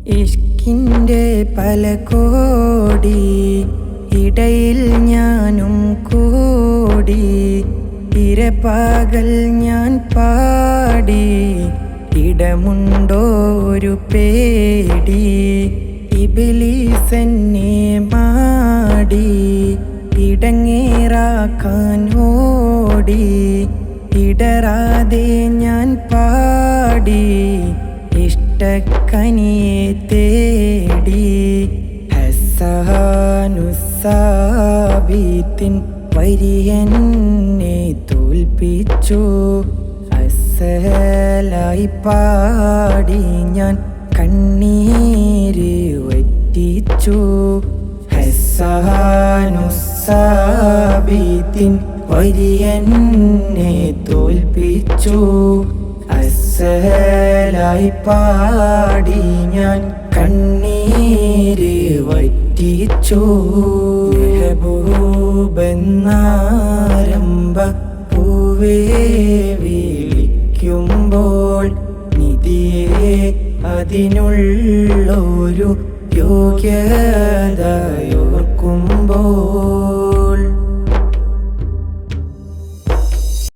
ഇഷ്കിൻ്റെ പല കോടി ഇടയിൽ ഞാനും കൂടി ഇരപ്പകൽ ഞാൻ പാടി ഇടമുണ്ടോ ഒരു പേടി ഇബ്ലീസെന്നെ മാടി ഇടങ്ങേറാക്കാൻ ഓടി ഇടറാതെ ഞാൻ പാടി ഇഷ്ടക്കനിയെ തേടി ഹസ്സാനുസ്സാബിത്തിൻ വരിയെന്നെ തോൽപ്പിച്ചു അസ്സലായി പാടി ഞാൻ കണ്ണീര് വറ്റിച്ചു ഹസ്സാനുസ്സാബിത്തിൻ വരിയെന്നെ തോൽപ്പിച്ചു അസ്സലായി പാടി ഞാൻ കണ്ണീര് വറ്റിച്ചു മെഹബൂബെന്നാരംഭ പൂവേ വിളിക്കുമ്പോൾ നിധിയെ അതിനുള്ളൊരു യോഗ്യതയോ